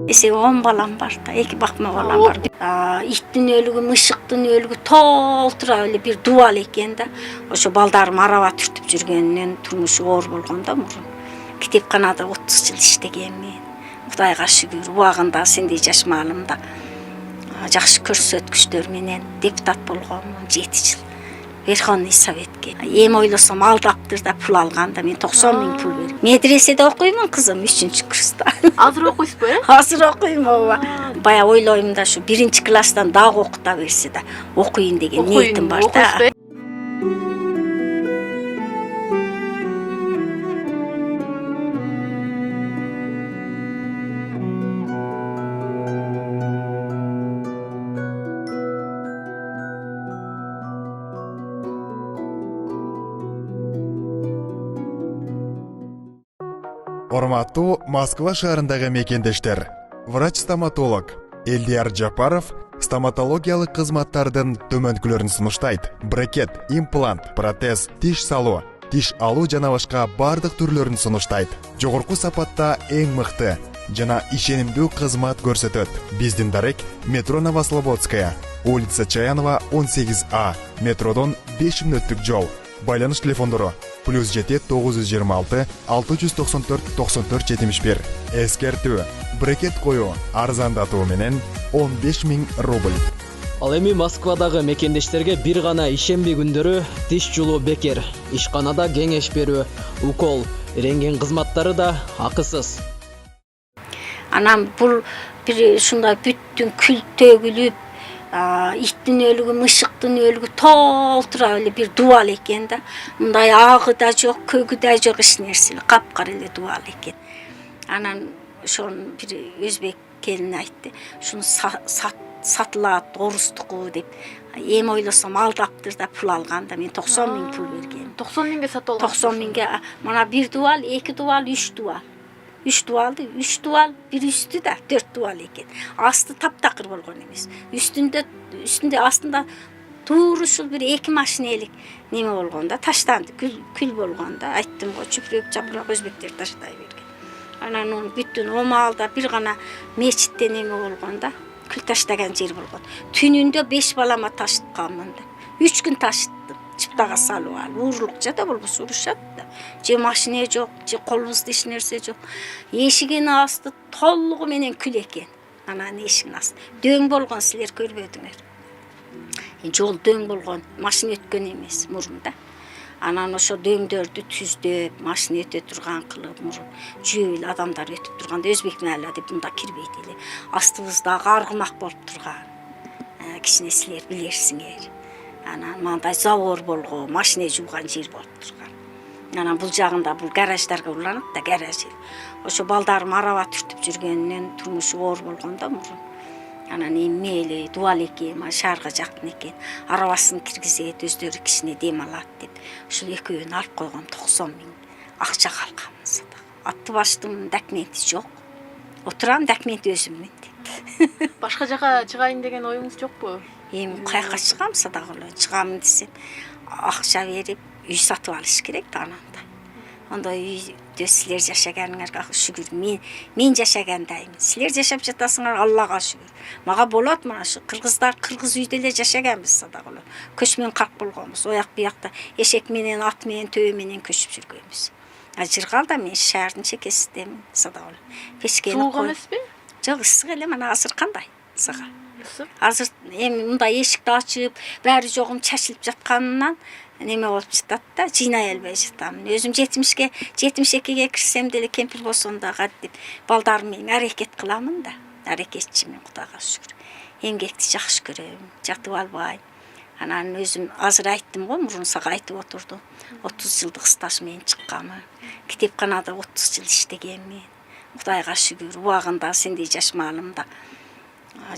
Эсе 10 балам бар да, 2 бакма балам бар. Иттин өлүгү, мышыктын өлүгү толтура эле бир дубал экен да. Ошо балдарым араба түртүп жүргөнүнөн турмушу оор болгон да мурун. Китепканада 30 жыл иштегенмин. Кудайга шүгүр, убагында сендей жаш маалымда жакшы көрсөткүчтөр менен депутат болгонмун 7 жыл. Верховный Советке. Эми ойлосом алдаптыр да пул алганда мен 90 000 пул берип. Медреседе окуймун кызым 3-курста. Азыр окуйсузбу, э? Азыр окуйм ооба. Бая ойлойм да ушу 1-класстан дагы окута берсе да окуйын деген ниетим бар да. Урматтуу Москва шаарындагы мекендештер, врач-стоматолог Элдияр Жапаров стоматологиялык кызматтардын төмөнкүлөрүн сунуштайт. Брекет, имплант, протез, тиш салуу, тиш алуу жана башка бардык түрлөрүн сунуштайт. Жогорку сапатта эң мыкты жана ишенимдүү кызмат көрсөтөт. Биздин дарек метро Новослободская, улица Чаянова 18А, метродон 5 мүнөттүк жол. Байланыш телефондору +7 926 694 94 71. Эскертүү: брекет коюу арзандатуу менен 15 000 рубль. Ал эми Москвадагы мекендештерге бир гана ишемби күндөрү тиш жулуу бекер, ишканада кеңеш берүү, укол, рентген кызматтары да акысыз. Анан бул бир ушундай бүттүн күл төгүлүп, иттин өлүгү, мышыктын өлүгү толтура эле бир дубал экен да. Мындай агы да жок, көгү да жок, эч нерсе эле капкара эле дубал экен. Анан ошону бир өзбек келин айтты. Шуну сатылат, орустуку деп. Эми ойлосом алдаптыр да пул алганда мен 90 000 пул бергем. 90 000ге сатып алган. 90 000ге мына бир дубал, 2 дубал, 3 дубал. 3 дубал, бир үстү да 4 дубал экен. Асты таптакыр болгон эмес. Үстүндө астында туура ушул бир 2 машинелик неме болгон да, таштанды, күл болгон да. Айттым го, чүпүрөк чапырак өзбектер таштай берген. Анан onu бүттүн омалда бир гана мечитте неме болгон да, күл таштаган жер болгон. Түнүндө 5 балама ташытканмын да. 3 күн ташыттым. Чыптага салып алып, уурулукча да болбосо урушат да. Же машина жок, же колубузда эч нерсе жок. Эшигинин асты толугу менен күл экен. Анан эшигинин асты дөң болгон, силер көрбөдүңөр. Жол дөң болгон, машина өткөн эмес мурун да. Анан ошо дөңдөрдү түздөп, машина өтө турган кылып мурун жүйөл адамдар өтүп турганда өзбек мээла деп мында кирбейт эле. Астыбыздагы аргымак болуп турган. Кичине силер билерсиңер. Анан мындай завор болгон, машина жууган жер болуп турган. Анан бул жагында бул гараждарга уланат да, гараж. Ошо балдарым араба түртүп жүргөнүнөн турмушу оор болгон да мурун. Анан эми эле дубал экен, шаарга жакын экен. Арабасын киргизет, өздөрү кичине дем алат деп. Ушул экөөнү алып койгон 90 000 акча калганбыз. Атты баштым, документи жок. Отурам, документи өзүммүн деп. Башка жака чыгайын деген оюңуз жокпу? Эми каяка чыгам садагылы, чыгам десем, акча берип үй сатып алыш керек да ананда. Ондой үйдө силер жашаганыңарга шүгүр. Мен жашагандаймын. Силер жашап жатасыңар, Аллага шүгүр. Мага болот мына ушу кыргыздар кыргыз үйдө эле жашаганбыз садагылы. Көчмөн карт болгонбуз. Ояк буякта эшек менен, ат менен, төбө менен көчүп жүргөнбүз. Жыргалда мен шаардын чекесиндемин садагылы. Пешкени Суук эмеспи? Жок, ысык эле. Мына азыр кандай? Ысык. Азыр эми мындай эшикти ачып, баары жогум чачылып жатканынан неме болуп жатат да, жыйнай албай жатам. Өзүм 72-ге кирсем деле кемпир болсом да кадип балдарым менен аракет кыламын да. Аракетчимин, Кудайга шүгүр. Эмгекти жакшы көрөм, жатып албайм. Анан өзүм азыр айттым го, мурун сага айтып отурдум. 30 жылдык стаж менен чыкканмын. Китепканада 30 жыл иштегенмин. Кудайга шүгүр, убагында сендей жаш маалымда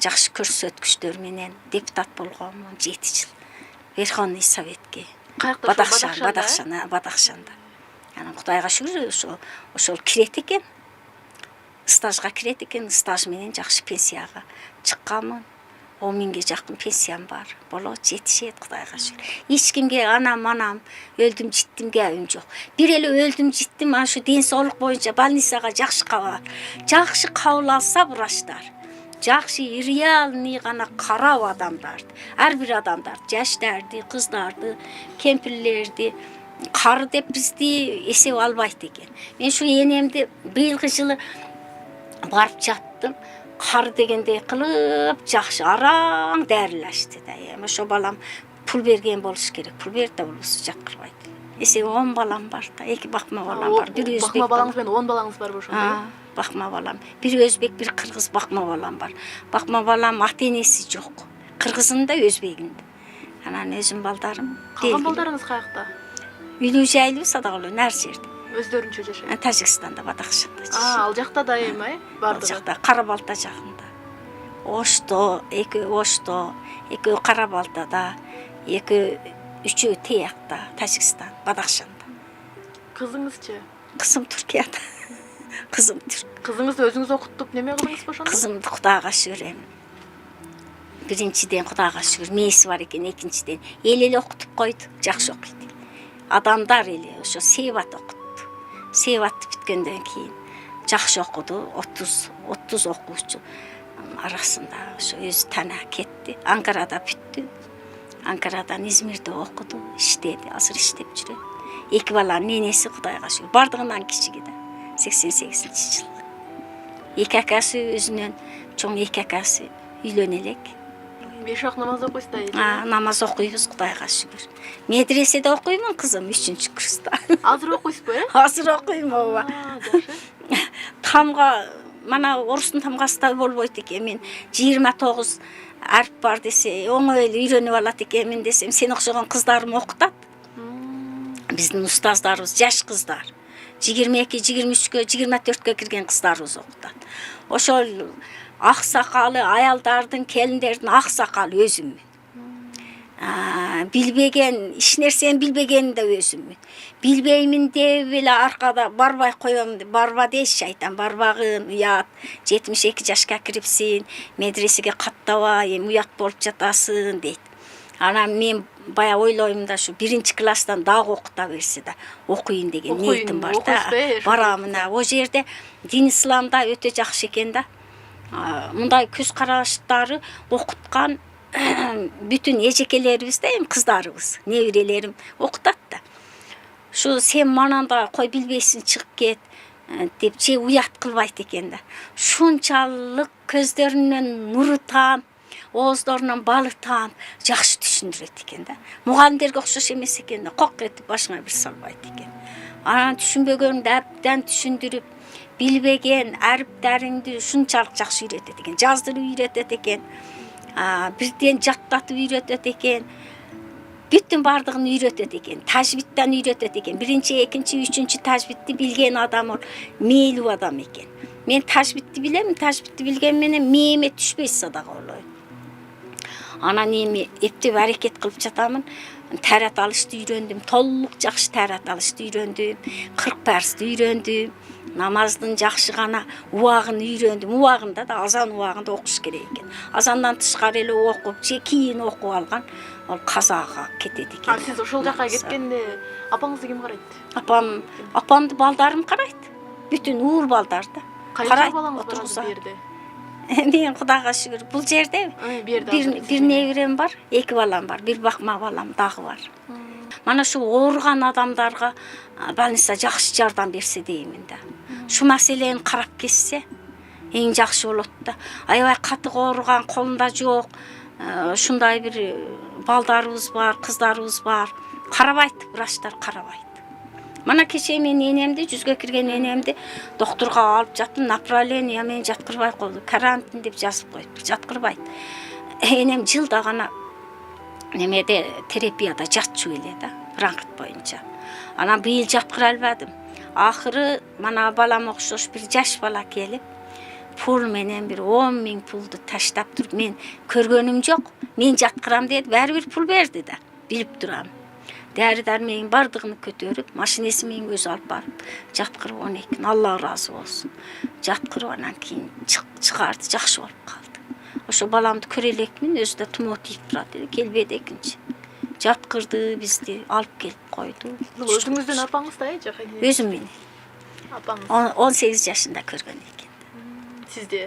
жакшы көрсөткүчтөр менен депутат болгонмун 7 жыл. Верховный Советке. Бадахшанда. Анан Кудайга шүгүр, ошол кирет экен. Стажга кирет экен, стаж менен жакшы пенсияга чыкканмын. 10 миңге жакын пенсиям бар. Болот, жетишет, Кудайга шүгүр. Эч кимге анам өлдүм життимге айым жок. Бир эле өлдүм життим, ана шу ден соолук боюнча больницага жакшы кабыл алса врачтар. Жакшы реальный гана карап адамдарды, ар бир адамдарды, жаштарды, кыздарды, кемпирлерди кары деп бизди эсеп албайт экен. Мен шу энемди быйылкы жылы барып жаттым. Кары дегендей кылып жакшы араң дәрилашты да. Ошо балам пул берген болуш керек. Пул берди да болбосо жаткырбайт. Эсеби 10 балам бар да, 2 бакма балам бар. Бир өзбек. Бакма балаңыз менен 10 балаңыз бар ошондо. Бакма балам. Бир өзбек, бир кыргыз бакма балам бар. Бакма балам ата-энеси жок. Кыргызын да өзбегин да. Анан өзүм балдарым. Калган балдарыңыз каякта? Үйлүү жайлуу садагылуу нар жерде. Өздөрүнчө жашайт. Тажикстанда, Бадахшанда. Ал жакта да эми, бардыгы. Ал жакта Карабалта жагында. Ошто, Ошто, Карабалтада, үчөө Теякта, Тажикстан, Бадахшанда. Кызыңызчы? Кызым Түркияда. Кызым Түрк. Кызыңызды өзүңүз окуттуп неме кылдыңыз ошондо? Кызымды Кудайга шүгүр. Биринчиден Кудайга шүгүр, мээси бар экен, экинчиден эле окутуп койду, жакшы окуйт. Адамдар эле ошо Себат окутtu. Себатты бүткөндөн кийин жакшы окуду, 30 окуучу арасында ошо өзү тана кетти. Анкарада бүттү. Анкарадан Измирде окуду, иштеди, азыр иштеп жүрөт. 2 баланын энеси Кудайга шүгүр. Бардыгынан кичиги да. 88-жылы. 2 акасы өзүнөн чоң 2 акасы үйлөнө элек. 5 вакыт намаз окуйсуздар. Намаз окуйбуз, Кудайга шүгүр. Медреседе окуймун, кызым 3-курста. Азыр окуйсузбу, Азыр окуйм, ооба. Жакшы. Тамга, мана орустун тамгасы да болбойт экен. Мен 29 арп бар десе, оңой эле үйрөнүп алат экенмин десем, сени окшогон кыздарым окутат. Биздин устаздарыбыз жаш кыздар. 22, 23-кө, 24-кө кирген кыздарыбыз окутат. Ошол ак сакалы аялдардын, келиндердин ак сакалы өзүммүн. Билбеген, иш нерсени билбегенин да өзүммүн. Билбеймин деп эле аркада барбай коем, барба деши айтам, барбагын, уят. 72 жашка кирипсиң, медресеге каттабай, эми уят болуп жатасың дейт. Анан мен бая ойлойм да ушу 1-класстан дагы окута берсе да окуйын деген ниетим бар да. Барамын, о жерде дин исламда өтө жакшы экен да. Мындай көз караштары окуткан бүтүн эжекелерибиз да, эми кыздарыбыз, небирелерим окутат да. Ушу сен мананда кой билбейсиң, чыгып кет деп же уят кылбайт экен да. Шунчалык көздөрүнөн нуру таап, ооздорунан балы таап жакшы түшүндүрөт экен да. Мугалимдерге окшош эмес экен да, кок этип башыңа бир салбайт экен. Анан түшүнбөгөндү абдан түшүндүрүп, билбеген ариптериңди ушунчалык жакшы үйрөтөт экен. Жаздырып үйрөтөт экен. Бирден жаттатып үйрөтөт экен. Бүттүн бардыгын үйрөтөт экен. Тажвидтен үйрөтөт экен. 1, 2, 3 тажвидти билген адам ол мейлүү адам экен. Мен тажвидти билем, тажвидти билген менен мээме түшпөй садага болойм. Анан эми эптеп аракет кылып жатамын. Тарат алышты үйрөндүм, толук жакшы тарат алышты үйрөндүм, 40 парызды үйрөндүм, намаздын жакшы гана убагын үйрөндүм. Убагында да азан убагында окуш керек экен. Азандан тышкары эле окуп, же кийин окуп алган ол казага кетет экен. Сиз ошол жака кеткенде апаңызды ким карайт? Апамды балдарым карайт. Бүтүн уур балдар да. Кайча балаңыз бар бу жерде? Мен Кудайга шүгүр, бул жерде бир небирем бар, 2 балам бар, бир бакма балам дагы бар. Мана шу ооруган адамдарга больница жакшы жардам берсе деймин да. Шу маселени карап кетсе эң жакшы болот да. Аябай катык ооруган, колунда жок, ушундай бир балдарыбыз бар, кыздарыбыз бар. Карабайт, врачтар карабайт. Мана кече мен энемди, 100гө кирген энемди доктурга алып жаттым, направление менен жаткырбай койду. Карантин деп жазып коюптур, жаткырбайт. Энем жылда гана немеде терапияда жатчу эле да, бронхит боюнча. Анан быйыл жаткыра албадым. Акыры мана балам окшош бир жаш бала келип, пул менен бир 10 миң пулду таштап туруп, мен көргөнүм жок. Мен жаткырам деди, баары бир пул берди да, билип турам. Дәрі дәрмегин бардыгын көтөрүп, машинеси менен өзү алып барып, жаткырып 12. Алла ыраазы болсун. Жаткырып анан кийин чыгарды, жакшы болуп калды. ошо баламды көрө элекмин, өзү да тумоо тийип турат деди, келбеди экинчи. Жаткырды бизди, алып келип койду. Өзүңүздүн апаңыз да же кайсы? Өзүм мени Апаңыз. 18 жашында көргөн экен. Сизди.